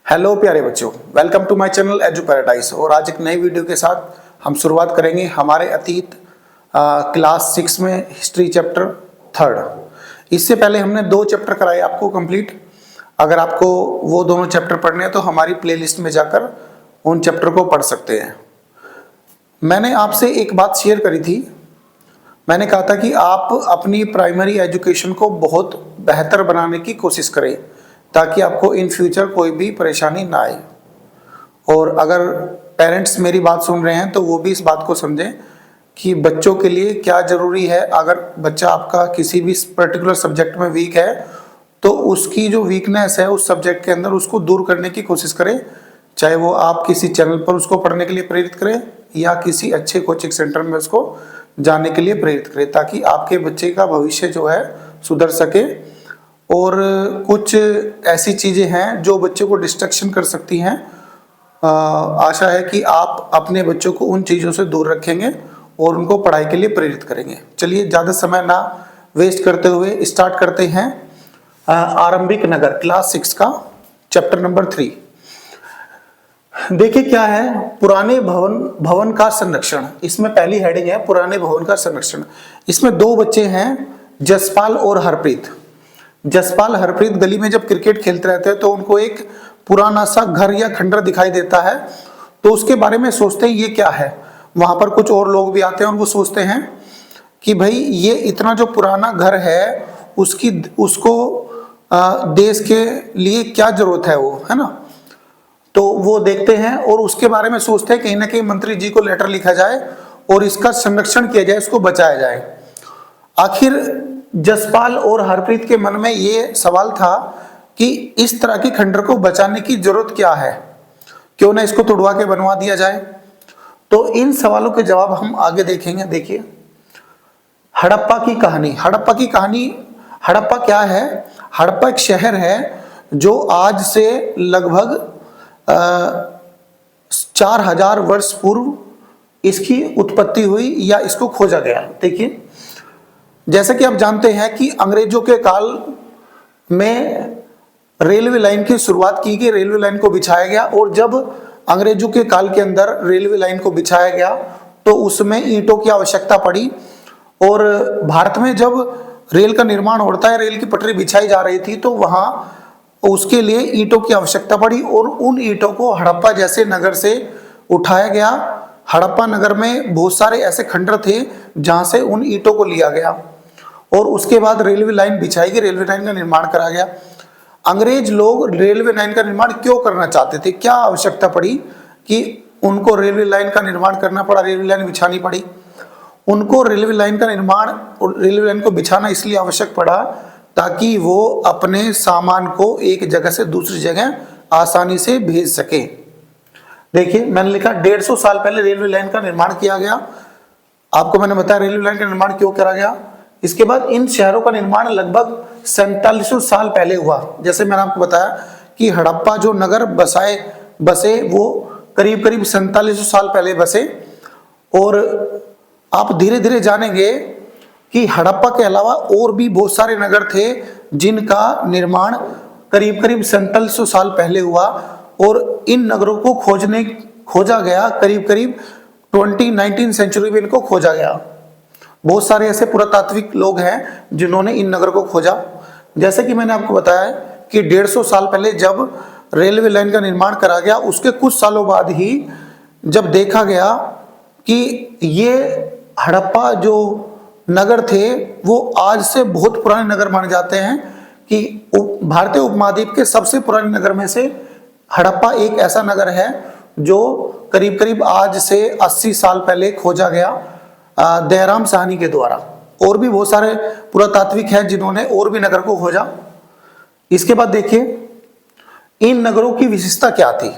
Hello प्यारे बच्चों, welcome to my channel Edu Paradise. और आज एक नई वीडियो के साथ हम शुरुआत करेंगे हमारे अतीत क्लास 6 में हिस्ट्री चैप्टर 3। इससे पहले हमने 2 चैप्टर कराए आपको कंप्लीट। अगर आपको वो दोनों चैप्टर पढ़ने हैं तो हमारी प्लेलिस्ट में जाकर उन चैप्टर को पढ़ सकते हैं। मैंने आपसे एक बात शेयर करी थी। मैंने कहा था कि आप अपनी प्राइमरी एजुकेशन को बहुत बेहतर बनाने की कोशिश करें ताकि आपको इन फ्यूचर कोई भी परेशानी ना आए। और अगर पेरेंट्स मेरी बात सुन रहे हैं तो वो भी इस बात को समझें कि बच्चों के लिए क्या ज़रूरी है। अगर बच्चा आपका किसी भी पर्टिकुलर सब्जेक्ट में वीक है तो उसकी जो वीकनेस है उस सब्जेक्ट के अंदर उसको दूर करने की कोशिश करें। चाहे वो आप किसी चैनल पर उसको पढ़ने के लिए प्रेरित करें या किसी अच्छे कोचिंग सेंटर में उसको जाने के लिए प्रेरित करें, ताकि आपके बच्चे का भविष्य जो है सुधर सके। और कुछ ऐसी चीज़ें हैं जो बच्चे को डिस्ट्रैक्शन कर सकती हैं। आशा है कि आप अपने बच्चों को उन चीज़ों से दूर रखेंगे और उनको पढ़ाई के लिए प्रेरित करेंगे। चलिए ज़्यादा समय ना वेस्ट करते हुए स्टार्ट करते हैं आरंभिक नगर क्लास 6 का चैप्टर नंबर 3। देखिए क्या है, पुराने भवन का संरक्षण। इसमें पहली हेडिंग है पुराने भवन का संरक्षण। इसमें 2 बच्चे हैं, जसपाल और हरप्रीत। जसपाल हरप्रीत गली में जब क्रिकेट खेलते रहते हैं तो उनको एक पुराना सा घर या खंडर दिखाई देता है। तो उसके बारे में सोचते हैं ये क्या है। वहां पर कुछ और लोग भी आते हैं और वो सोचते हैं कि भाई ये इतना जो पुराना घर है उसको देश के लिए क्या जरूरत है, वो है ना। तो वो देखते हैं और उसके बारे में सोचते हैं कहीं ना कहीं मंत्री जी को लेटर लिखा जाए और इसका संरक्षण किया जाए, इसको बचाया जाए। आखिर जसपाल और हरप्रीत के मन में ये सवाल था कि इस तरह के खंडर को बचाने की जरूरत क्या है, क्यों ना इसको तुड़वा के बनवा दिया जाए। तो इन सवालों के जवाब हम आगे देखेंगे। देखिए हड़प्पा की कहानी। हड़प्पा क्या है? हड़प्पा एक शहर है जो आज से लगभग 4000 वर्ष पूर्व इसकी उत्पत्ति हुई या इसको खोजा गया। देखिए जैसे कि आप जानते हैं कि अंग्रेजों के काल में रेलवे लाइन की शुरुआत की गई, रेलवे लाइन को बिछाया गया। और जब अंग्रेजों के काल के अंदर रेलवे लाइन को बिछाया गया तो उसमें ईंटों की आवश्यकता पड़ी। और भारत में जब रेल का निर्माण होता है, रेल की पटरी बिछाई जा रही थी, तो वहाँ उसके लिए ईंटों की आवश्यकता पड़ी और उन ईंटों को हड़प्पा जैसे नगर से उठाया गया। हड़प्पा नगर में बहुत सारे ऐसे खंडर थे जहाँ से उन ईंटों को लिया गया और उसके बाद रेलवे लाइन बिछाई गई, रेलवे लाइन का निर्माण करा गया। अंग्रेज लोग रेलवे लाइन का निर्माण क्यों करना चाहते थे, क्या आवश्यकता पड़ी कि उनको रेलवे लाइन का निर्माण करना पड़ा, रेलवे लाइन बिछानी पड़ी? उनको रेलवे लाइन का निर्माण और रेलवे लाइन को बिछाना इसलिए आवश्यक पड़ा ताकि वो अपने सामान को एक जगह से दूसरी जगह आसानी से भेज सके। देखिए मैंने लिखा 150 साल पहले रेलवे लाइन का निर्माण किया गया। आपको मैंने बताया रेलवे लाइन का निर्माण क्यों करा गया। इसके बाद इन शहरों का निर्माण लगभग 4700 साल पहले हुआ। जैसे मैंने आपको बताया कि हड़प्पा जो नगर बसे वो करीब करीब 4700 साल पहले बसे। और आप धीरे धीरे जानेंगे कि हड़प्पा के अलावा और भी बहुत सारे नगर थे जिनका निर्माण करीब करीब 4700 साल पहले हुआ। और इन नगरों को खोजा गया करीब करीब 19वीं सेंचुरी में इनको खोजा गया। बहुत सारे ऐसे पुरातात्विक लोग हैं जिन्होंने इन नगर को खोजा। जैसे कि मैंने आपको बताया कि 150 साल पहले जब रेलवे लाइन का निर्माण करा गया, उसके कुछ सालों बाद ही जब देखा गया कि ये हड़प्पा जो नगर थे वो आज से बहुत पुराने नगर माने जाते हैं, कि भारतीय उपमहाद्वीप के सबसे पुराने नगर में से हड़प्पा एक ऐसा नगर है जो करीब करीब आज से 80 साल पहले खोजा गया दयाराम साहनी के द्वारा। और भी बहुत सारे पुरातात्विक हैं जिन्होंने और भी नगर को खोजा। इसके बाद देखिए इन नगरों की विशेषता क्या थी।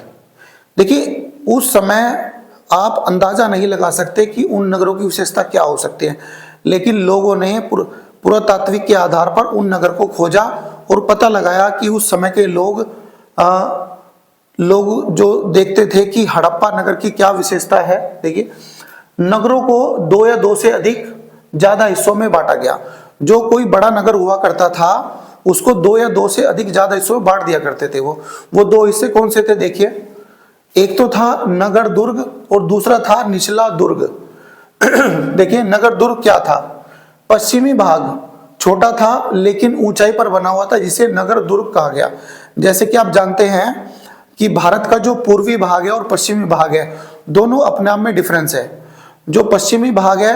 देखिए उस समय आप अंदाजा नहीं लगा सकते कि उन नगरों की विशेषता क्या हो सकती है, लेकिन लोगों ने पुरातात्विक के आधार पर उन नगर को खोजा और पता लगाया कि उस समय के लोग जो देखते थे कि हड़प्पा नगर की क्या विशेषता है। देखिए नगरों को 2 या 2 से अधिक ज्यादा हिस्सों में बांटा गया। जो कोई बड़ा नगर हुआ करता था उसको दो या दो से अधिक ज्यादा हिस्सों में बांट दिया करते थे। वो दो हिस्से कौन से थे देखिए, एक तो था नगर दुर्ग और दूसरा था निचला दुर्ग। देखिए नगर दुर्ग क्या था, पश्चिमी भाग छोटा था लेकिन ऊंचाई पर बना हुआ था, जिसे नगर दुर्ग कहा गया। जैसे कि आप जानते हैं कि भारत का जो पूर्वी भाग है और पश्चिमी भाग है, दोनों अपने आप में डिफरेंस है। जो पश्चिमी भाग है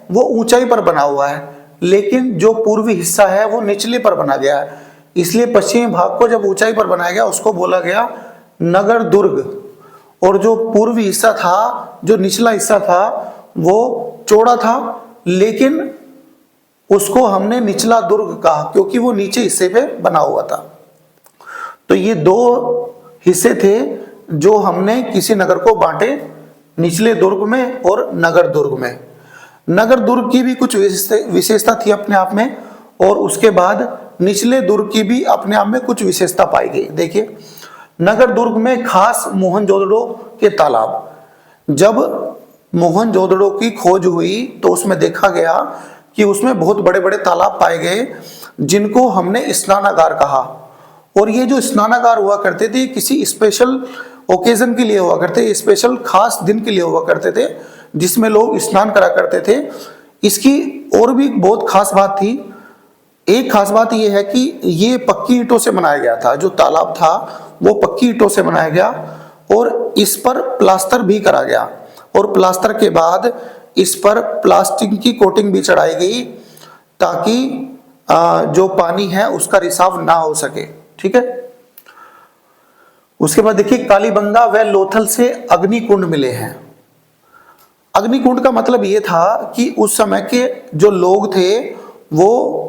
वो ऊंचाई पर बना हुआ है, लेकिन जो पूर्वी हिस्सा है वो निचले पर बना गया है। इसलिए पश्चिमी भाग को जब ऊंचाई पर बनाया गया उसको बोला गया नगर दुर्ग, और जो पूर्वी हिस्सा था, जो निचला हिस्सा था, वो चौड़ा था लेकिन उसको हमने निचला दुर्ग कहा क्योंकि वो नीचे हिस्से पे बना हुआ था। तो ये दो हिस्से थे जो हमने किसी नगर को बांटे, निचले दुर्ग में और नगर दुर्ग में। नगर दुर्ग की भी कुछ विशेषता थी अपने आप में, और उसके बाद निचले दुर्ग की भी अपने आप में कुछ विशेषता पाई गई। देखिए नगर दुर्ग में खास मोहनजोदड़ो के तालाब। जब मोहनजोदड़ो की खोज हुई तो उसमें देखा गया कि उसमें बहुत बड़े बड़े तालाब पाए गए, जिनको हमने स्नानागार कहा। और ये जो स्नानागार हुआ करते थे किसी स्पेशल ओकेजन के लिए हुआ करते, स्पेशल खास दिन के लिए हुआ करते थे, जिसमें लोग स्नान करा करते थे। इसकी और भी बहुत खास बात थी। एक खास बात यह है कि ये पक्की ईंटों से बनाया गया था, जो तालाब था वो पक्की ईंटों से बनाया गया और इस पर प्लास्टर भी करा गया, और प्लास्टर के बाद इस पर प्लास्टिक की कोटिंग भी चढ़ाई गई ताकि जो पानी है उसका रिसाव ना हो सके। ठीक है। उसके बाद देखिए कालीबंगा व लोथल से अग्निकुंड मिले हैं। अग्निकुंड का मतलब ये था कि उस समय के जो लोग थे वो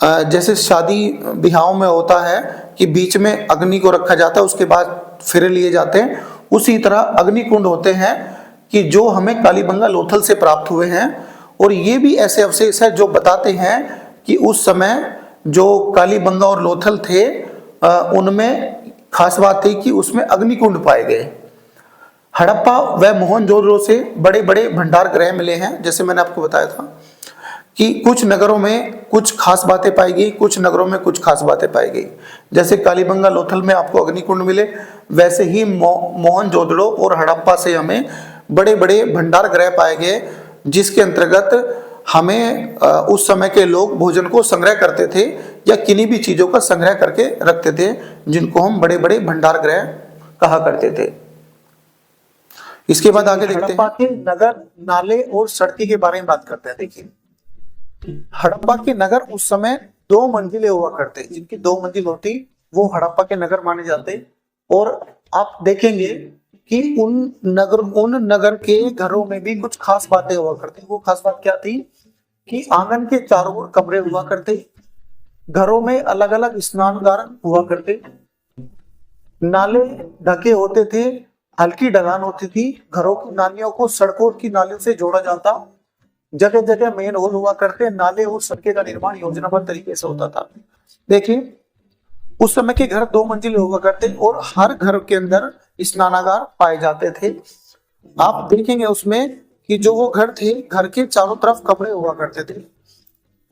जैसे शादी ब्याहों में होता है कि बीच में अग्नि को रखा जाता है, उसके बाद फेरे लिए जाते हैं, उसी तरह अग्निकुंड होते हैं कि जो हमें कालीबंगा लोथल से प्राप्त हुए हैं। और ये भी ऐसे अवशेष है जो बताते हैं कि उस समय जो कालीबंगा और लोथल थे उनमें खास बात थी कि उसमें अग्निकुंड पाए गए। हड़प्पा व मोहनजोदड़ो से बड़े बड़े भंडार गृह मिले हैं। जैसे मैंने आपको बताया था कि कुछ नगरों में कुछ खास बातें पाई गई, कुछ नगरों में कुछ खास बातें पाई गई। जैसे कालीबंगा लोथल में आपको अग्निकुंड मिले, वैसे ही मोहनजोदड़ो और हड़प्पा से हमें बड़े बड़े भंडार गृह पाए गए, जिसके अंतर्गत हमें उस समय के लोग भोजन को संग्रह करते थे या किन्हीं भी चीजों का संग्रह करके रखते थे, जिनको हम बड़े बड़े भंडार गृह कहा करते थे। इसके बाद आगे देखते हैं हड़प्पा के नगर, नाले और सड़की के बारे में बात करते हैं। देखिए हड़प्पा के नगर उस समय 2 मंजिलें हुआ करते, जिनकी 2 मंजिल होती वो हड़प्पा के नगर माने जाते। और आप देखेंगे कि उन नगर के घरों में भी कुछ खास बातें हुआ करती। वो खास बात क्या थी कि आंगन के चारों ओर कमरे हुआ करते, घरों में अलग अलग स्नानगार हुआ करते, नाले ढके होते थे, हल्की ढलान होती थी, घरों की नालियों को सड़कों की नालियों से जोड़ा जाता, जगह जगह मेन होल हुआ करते, नाले और सड़कें का निर्माण योजनाबद्ध तरीके से होता था। देखिए उस समय के घर 2 मंजिल हुआ करते और हर घर के अंदर स्नानागार पाए जाते थे। आप देखेंगे उसमें कि जो वो घर थे, घर के चारों तरफ कमरे हुआ करते थे,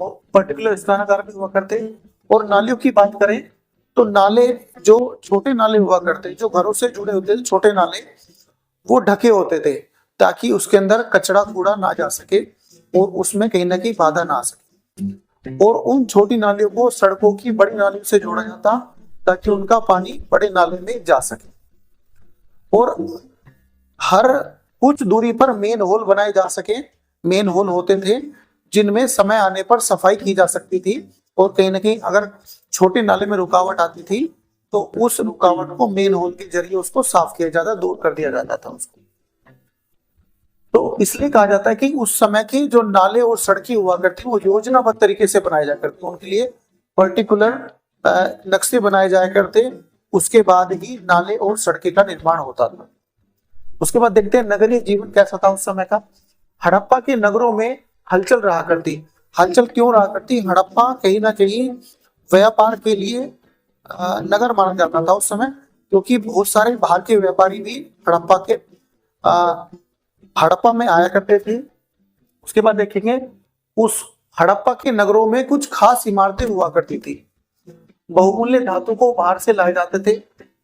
पर्टिकुलर स्नानागार भी हुआ करते। और नालियों की बात करें तो नाले, जो छोटे नाले हुआ करते, जो घरों से जुड़े होते थे छोटे नाले, वो ढके होते थे ताकि उसके अंदर कचरा कूड़ा ना जा सके और उसमें कहीं ना कहीं बाधा ना आ सके। और उन छोटी नालियों को सड़कों की बड़ी नालियों से जोड़ा जाता ताकि उनका पानी बड़े नाले में जा सके। और हर कुछ दूरी पर मेन होल बनाए जा सके। मेन होल होते थे जिनमें समय आने पर सफाई की जा सकती थी, और कहीं ना कहीं अगर छोटे नाले में रुकावट आती थी तो उस रुकावट को मेन होल के जरिए उसको साफ किया जाता, दूर कर दिया जाता था उसको। तो इसलिए कहा जाता है कि उस समय के जो नाले और सड़कें हुआ करती वो योजनाबद्ध तरीके से बनाए जा करते, उनके लिए पर्टिकुलर नक्शे बनाए जाया करते, उसके बाद ही नाले और सड़कें का निर्माण होता था। उसके बाद देखते हैं नगरीय जीवन कैसा था उस समय का। हड़प्पा के नगरों में हलचल रहा करती। हलचल क्यों रहा करती? हड़प्पा कहीं ना कहीं व्यापार के लिए नगर माना जाता था उस समय, क्योंकि बहुत सारे बाहर के व्यापारी भी हड़प्पा में आया करते थे। उसके बाद देखेंगे उस हड़प्पा के नगरों में कुछ खास इमारतें हुआ करती थी। बहुमूल्य धातु को बाहर से लाए जाते थे।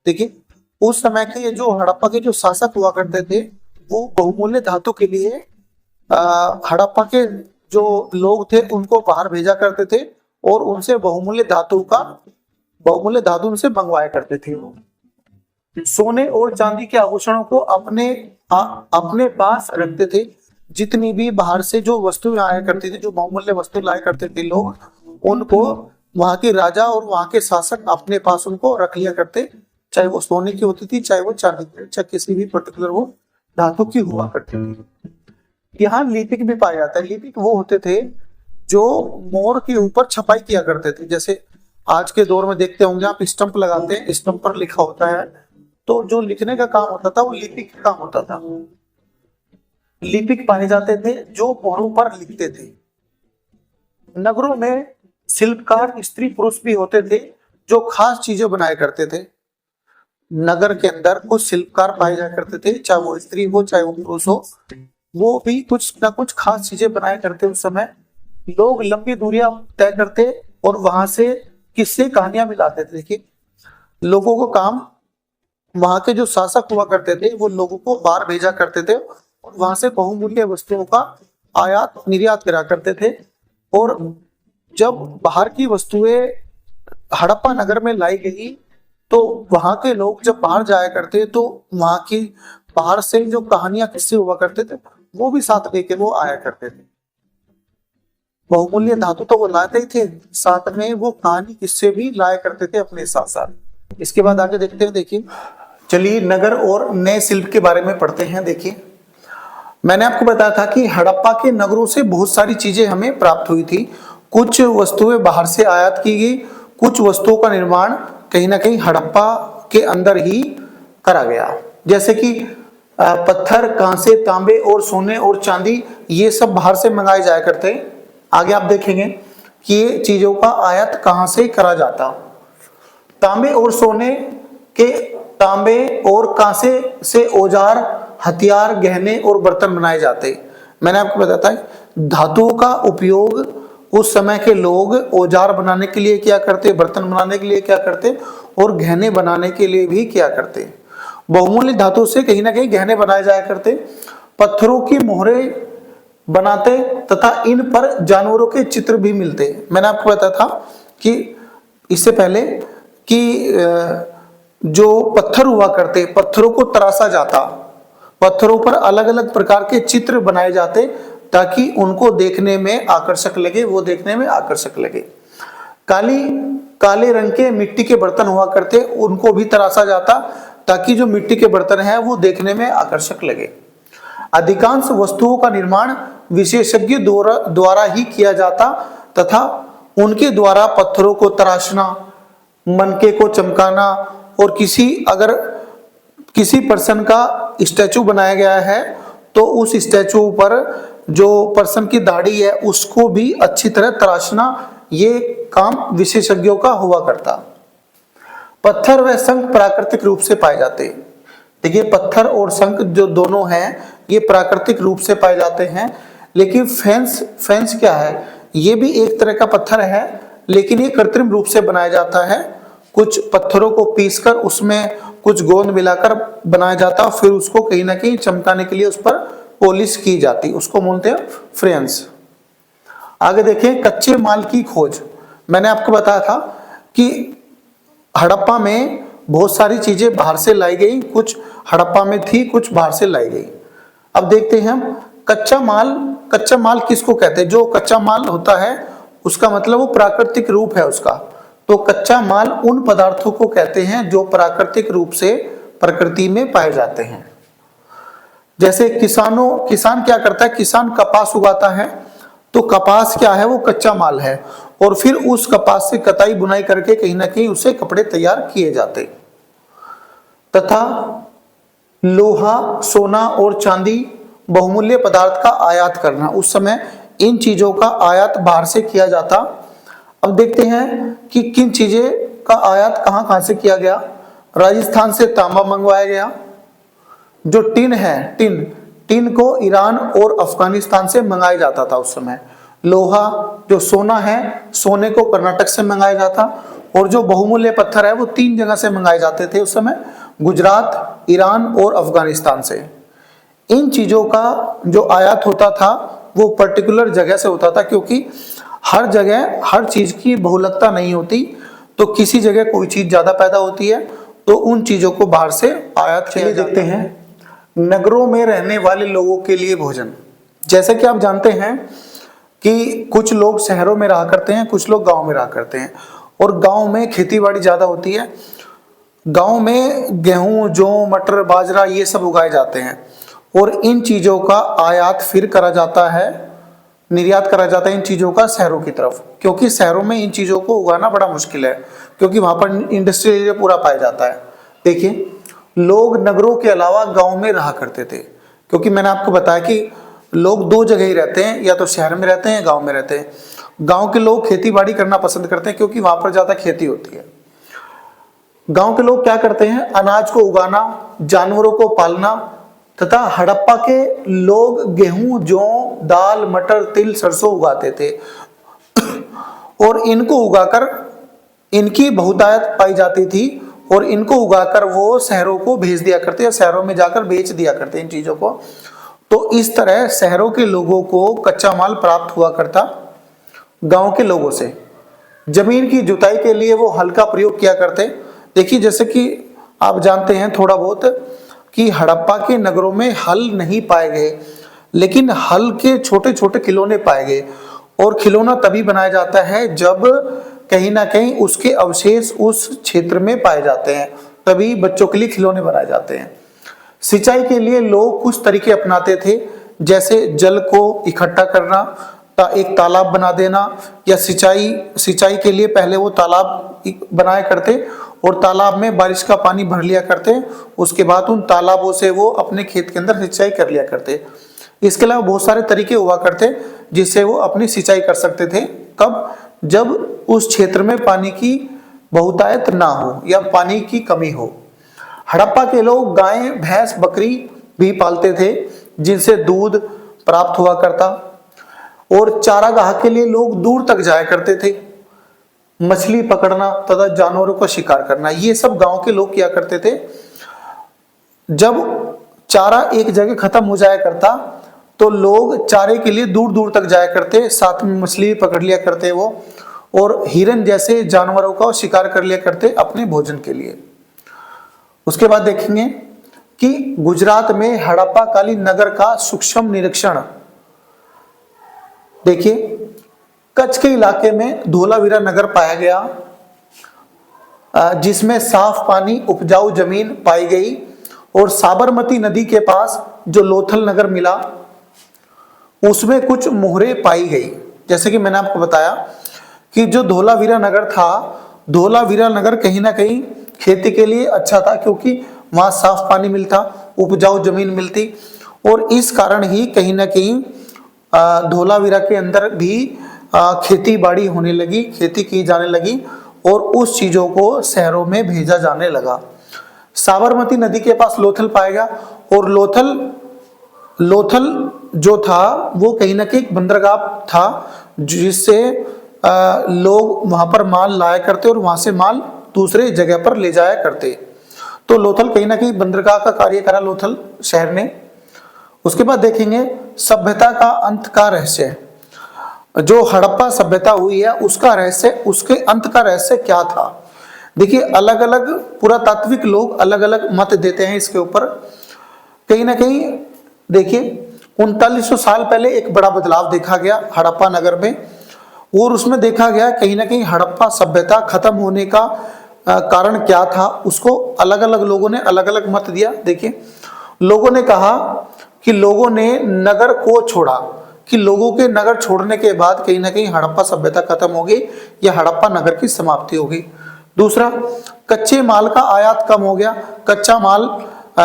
देखिए उस समय के ये जो हड़प्पा के जो शासक हुआ करते थे वो बहुमूल्य धातु के लिए हड़प्पा के जो लोग थे उनको बाहर भेजा करते थे और उनसे बहुमूल्य धातु उनसे मंगवाया करते थे। सोने और चांदी के आभूषणों को अपने पास रखते थे। जितनी भी बाहर से जो वस्तुएं आया करती थी, जो बहुमूल्य वस्तु लाया करते थे लोग, उनको वहां के राजा और वहां के शासक अपने पास उनको रख लिया करते, चाहे वो सोने की होती थी, चाहे वो चांदी की, चाहे किसी भी पर्टिकुलर वो धातु की हुआ करती थी। यहाँ लिपिक भी पाया जाता है। लिपिक वो होते थे जो मोहर के ऊपर छपाई किया करते थे। जैसे आज के दौर में देखते होंगे आप, स्टंप लगाते हैं, स्टंप पर लिखा होता है, तो जो लिखने का काम होता था वो लिपिक का काम होता था। लिपिक पाए जाते थे जो मोहरों पर लिखते थे। नगरों में शिल्पकार स्त्री पुरुष भी होते थे जो खास चीजें बनाया करते थे। नगर के अंदर कुछ शिल्पकार पाए जाया करते थे, चाहे वो स्त्री हो चाहे वो पुरुष हो, वो भी कुछ ना कुछ खास चीजें बनाया करते। उस समय लोग लंबी दूरियां तय करते और वहां से किस्से कहानियां मिलाते थे। देखिए लोगों को काम, वहां के जो शासक हुआ करते थे वो लोगों को बाहर भेजा करते थे और वहां से बहुमूल्य वस्तुओं का आयात निर्यात करा करते थे। और जब बाहर की वस्तुएं हड़प्पा नगर में लाई गई तो वहां के लोग जब बाहर जाया करते तो वहां की बाहर से जो कहानियां किस्से हुआ करते थे वो भी साथ लेके वो आया करते थे। बहुमूल्य धातु तो वो लाते ही थे, साथ में वो कहानी किस्से भी लाया करते थे अपने साथ साथ। इसके बाद आगे देखते हैं। देखिए चलिए नगर और नए शिल्प के बारे में पढ़ते हैं। देखिए मैंने आपको बताया था कि हड़प्पा के नगरों से बहुत सारी चीजें हमें प्राप्त हुई थी। कुछ वस्तुएं बाहर से आयात की गई, कुछ वस्तुओं का निर्माण कहीं ना कहीं हड़प्पा के अंदर ही करा गया। जैसे कि पत्थर, कांसे, तांबे और सोने और चांदी, ये सब बाहर से मंगाए जाया करते। आगे आप देखेंगे कि ये चीजों का आयात कहां से करा जाता। तांबे और कांसे से औजार, हथियार, गहने और बर्तन बनाए जाते। मैंने आपको बताया था धातुओं का उपयोग उस समय के लोग औजार बनाने के लिए क्या करते, बर्तन बनाने के लिए क्या करते और गहने बनाने के लिए भी क्या करते। बहुमूल्य धातु से कहीं ना कहीं गहने बनाए जाया करते। पत्थरों की मोहरें बनाते तथा इन पर जानवरों के चित्र भी मिलते। मैंने आपको बताया था कि इससे पहले कि जो पत्थर हुआ करते, पत्थरों को तराशा जाता, पत्थरों पर अलग अलग प्रकार के चित्र बनाए जाते ताकि उनको देखने में आकर्षक लगे, वो देखने में आकर्षक लगे। काले रंग के मिट्टी के बर्तन हुआ करते, उनको भी तराशा जाता ताकि जो मिट्टी के बर्तन है वो देखने में आकर्षक लगे। अधिकांश वस्तुओं का निर्माण विशेषज्ञ द्वारा ही किया जाता तथा उनके द्वारा पत्थरों को तराशना, मनके को चमकाना और अगर किसी पर्सन का स्टैचू बनाया गया है तो उस स्टैचू पर जो पर्सन की दाढ़ी है उसको भी अच्छी तरह तराशना, ये काम विशेषज्ञों का हुआ करता। पत्थर व शंख प्राकृतिक रूप से पाए जाते। देखिए पत्थर और शंख जो दोनों हैं ये प्राकृतिक रूप से पाए जाते हैं। लेकिन फेंस क्या है, ये भी एक तरह का पत्थर है लेकिन ये कृत्रिम रूप से बनाया जाता है। कुछ पत्थरों को पीसकर उसमें कुछ गोंद मिलाकर बनाया जाता, फिर उसको कहीं ना कहीं चमकाने के लिए उस पर पॉलिश की जाती, उसको बोलते हैं फ्रेंस। आगे देखिए कच्चे माल की खोज। मैंने आपको बताया था कि हड़प्पा में बहुत सारी चीजें बाहर से लाई गई, कुछ हड़प्पा में थी, कुछ बाहर से लाई गई। अब देखते हैं हम कच्चा माल किसको कहते हैं। जो कच्चा माल होता है उसका मतलब वो प्राकृतिक रूप है उसका। तो कच्चा माल उन पदार्थों को कहते हैं जो प्राकृतिक रूप से प्रकृति में पाए जाते हैं। जैसे किसान क्या करता है, किसान कपास उगाता है, तो कपास क्या है, वो कच्चा माल है और फिर उस कपास से कताई बुनाई करके कहीं ना कहीं उससे कपड़े तैयार किए जाते। तथा लोहा, सोना और चांदी बहुमूल्य पदार्थ का आयात करना, उस समय इन चीजों का आयात बाहर से किया जाता। अब देखते हैं कि किन चीजें का आयात कहां से किया गया। राजस्थान से तांबा मंगवाया गया। जो टिन है, टिन को ईरान और अफगानिस्तान से मंगाया जाता था उस समय। लोहा जो सोना है, सोने को कर्नाटक से मंगाया जाता, और जो बहुमूल्य पत्थर है वो 3 जगह से मंगाए जाते थे उस समय, गुजरात, ईरान और अफगानिस्तान से। इन चीजों का जो आयात होता था वो पर्टिकुलर जगह से होता था, क्योंकि हर जगह हर चीज की बहुलकता नहीं होती, तो किसी जगह कोई चीज ज्यादा पैदा होती है तो उन चीजों को बाहर से आयात किया जाता है। देखते हैं नगरों में रहने वाले लोगों के लिए भोजन। जैसे कि आप जानते हैं कि कुछ लोग शहरों में रहा करते हैं, कुछ लोग गांव में रहा करते हैं, और गांव में खेती बाड़ी ज्यादा होती है। गांव में गेहूं, जौ, मटर, बाजरा ये सब उगाए जाते हैं, और इन चीजों का आयात फिर करा जाता है, निर्यात करा जाता है इन चीजों का शहरों की तरफ, क्योंकि शहरों में इन चीजों को उगाना बड़ा मुश्किल है, क्योंकि वहां पर इंडस्ट्रियल एरिया पूरा पाया जाता है। देखिए, लोग नगरों के अलावा गांव में रहा करते थे, क्योंकि मैंने आपको बताया कि लोग 2 जगह ही रहते हैं, या तो शहर में रहते हैं या गांव में रहते हैं। गांव के लोग खेती बाड़ी करना पसंद करते हैं, क्योंकि वहां पर ज्यादा खेती होती है। गांव के लोग क्या करते हैं, अनाज को उगाना, जानवरों को पालना, तथा हड़प्पा के लोग गेहूं, जौ, दाल, मटर, तिल, सरसों उगाते थे, और इनको उगाकर इनकी बहुतायत पाई जाती थी, और इनको उगाकर वो शहरों को भेज दिया करते, या शहरों में जाकर बेच दिया करते इन चीजों को। तो इस तरह शहरों के लोगों को कच्चा माल प्राप्त हुआ करता गांव के लोगों से। जमीन की जुताई के लिए वो हल का प्रयोग किया करते। देखिए, जैसे कि आप जानते हैं थोड़ा बहुत कि हड़प्पा के नगरों में हल नहीं पाए गए, लेकिन हल के छोटे छोटे खिलौने पाए गए, और खिलौना तभी बनाया जाता है जब कहीं ना कहीं उसके अवशेष उस क्षेत्र में पाए जाते हैं, तभी बच्चों के लिए खिलौने बनाए जाते हैं। सिंचाई के लिए लोग कुछ तरीके अपनाते थे, जैसे जल को इकट्ठा करना, एक तालाब बना देना, या सिंचाई के लिए पहले वो तालाब बनाया करते, और तालाब में बारिश का पानी भर लिया करते, उसके बाद उन तालाबों से वो अपने खेत के अंदर सिंचाई कर लिया करते। इसके अलावा बहुत सारे तरीके हुआ करते जिससे वो अपनी सिंचाई कर सकते थे। कब? जब उस क्षेत्र में पानी की बहुतायत ना हो या पानी की कमी हो। हड़प्पा के लोग गाय, भैंस, बकरी भी पालते थे, जिनसे दूध प्राप्त हुआ करता, और चारागाह के लिए लोग दूर तक जाया करते थे। मछली पकड़ना तथा जानवरों का शिकार करना, ये सब गांव के लोग किया करते थे। जब चारा एक जगह खत्म हो जाया करता तो लोग चारे के लिए दूर दूर तक जाया करते, साथ में मछली पकड़ लिया करते वो, और हिरन जैसे जानवरों का शिकार कर लिया करते अपने भोजन के लिए। उसके बाद देखेंगे कि गुजरात में हड़प्पा कालीन नगर का सूक्ष्म निरीक्षण। देखिए, कच्छ के इलाके में धोलावीरा नगर पाया गया, जिसमें साफ पानी, उपजाऊ जमीन पाई गई, और साबरमती नदी के पास जो लोथल नगर मिला उसमें कुछ मोहरें पाई गई। जैसे कि मैंने आपको बताया कि जो धोलावीरा नगर था, धोलावीरा नगर कहीं ना कहीं खेती के लिए अच्छा था, क्योंकि वहां साफ पानी मिलता, उपजाऊ जमीन मिलती, और इस कारण ही कहीं ना कहीं धोलावीरा के अंदर भी खेती बाड़ी होने लगी, खेती की जाने लगी, और उस चीजों को शहरों में भेजा जाने लगा। साबरमती नदी के पास लोथल पाया गया, और लोथल जो था वो कहीं ना कहीं बंदरगाह था, जिससे लोग वहां पर माल लाया करते और वहां से माल दूसरे जगह पर ले जाया करते। तो लोथल कहीं ना कहीं बंदरगाह का कार्य करा लोथल शहर ने। उसके बाद देखेंगे सभ्यता का अंत का रहस्य। जो हड़प्पा सभ्यता हुई है उसका रहस्य, उसके अंत का रहस्य क्या था। देखिए, अलग अलग पुरातात्विक लोग अलग अलग मत देते हैं इसके ऊपर। कहीं ना कहीं देखिए 3900 साल पहले एक बड़ा बदलाव देखा गया हड़प्पा नगर में, और उसमें देखा गया कहीं ना कहीं हड़प्पा सभ्यता खत्म होने का कारण क्या था, उसको अलग अलग लोगों ने अलग अलग मत दिया। देखिए, लोगों ने कहा कि लोगों ने नगर को छोड़ा, कि लोगों के नगर छोड़ने के बाद कहीं ना कहीं हड़प्पा सभ्यता खत्म हो गई या हड़प्पा नगर की समाप्ति हो गई। दूसरा, कच्चे माल का आयात कम हो गया। कच्चा माल,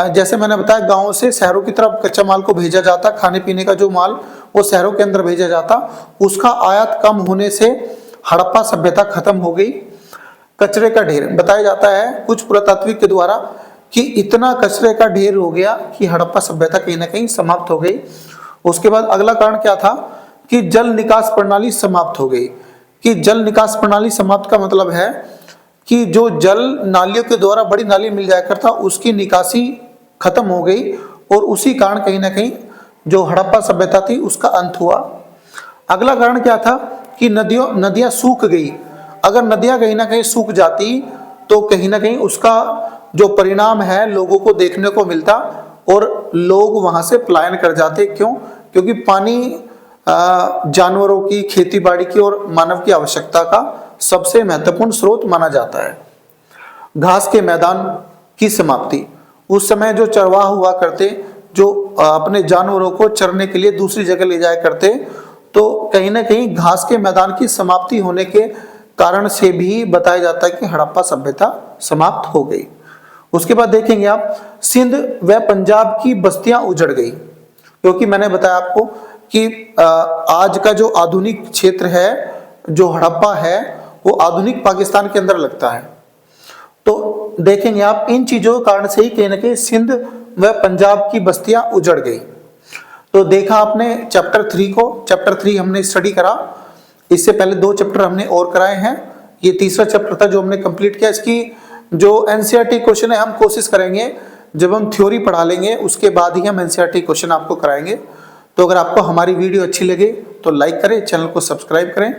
जैसे मैंने बताया, गांवों से शहरों की तरफ कच्चा माल को भेजा जाता, खाने पीने का जो माल वो शहरों के अंदर भेजा जाता, उसका आयात कम होने से हड़प्पा सभ्यता खत्म हो गई। कचरे का ढेर, बताया जाता है कुछ पुरातात्विक के द्वारा कि इतना कचरे का ढेर हो गया कि हड़प्पा सभ्यता कहीं ना कहीं समाप्त हो गई। उसके बाद अगला कारण क्या था कि जल निकास प्रणाली समाप्त हो गई। कि जल निकास प्रणाली समाप्त का मतलब है कि जो जल नालियों के द्वारा बड़ी नाली मिल जाया करता उसकी निकासी खत्म हो गई और उसी कारण कहीं ना कहीं जो हड़प्पा सभ्यता थी उसका अंत हुआ। अगला कारण क्या था कि नदियां सूख गई। अगर नदियां कहीं ना कहीं सूख जाती तो कहीं ना कहीं उसका जो परिणाम है लोगों को देखने को मिलता और लोग वहां से पलायन कर जाते। क्यों? क्योंकि पानी जानवरों की, खेती बाड़ी की और मानव की आवश्यकता का सबसे महत्वपूर्ण स्रोत माना जाता है। घास के मैदान की समाप्ति। उस समय जो चरवाह हुआ करते, जो अपने जानवरों को चरने के लिए दूसरी जगह ले जाया करते, तो कहीं ना कहीं घास के मैदान की समाप्ति होने के कारण से भी बताया जाता है कि हड़प्पा सभ्यता समाप्त हो गई। उसके बाद देखेंगे आप, सिंध व पंजाब की बस्तियां उजड़ गई। क्योंकि मैंने बताया आपको कि आज का जो आधुनिक क्षेत्र है, जो हड़प्पा है, वो आधुनिक पाकिस्तान के अंदर लगता है। तो देखेंगे आप, इन चीजों के कारण से ही कहीं ना कहीं सिंध व पंजाब की बस्तियां उजड़ गई। तो देखा आपने चैप्टर 3 को, चैप्टर 3 हमने स्टडी करा। इससे पहले 2 चैप्टर हमने और कराए हैं। ये तीसरा चैप्टर था जो हमने कंप्लीट किया। इसकी जो एनसीईआरटी क्वेश्चन है हम कोशिश करेंगे जब हम थ्योरी पढ़ा लेंगे उसके बाद ही हम एनसीईआरटी क्वेश्चन आपको कराएंगे। तो अगर आपको हमारी वीडियो अच्छी लगे तो लाइक करें, चैनल को सब्सक्राइब करें।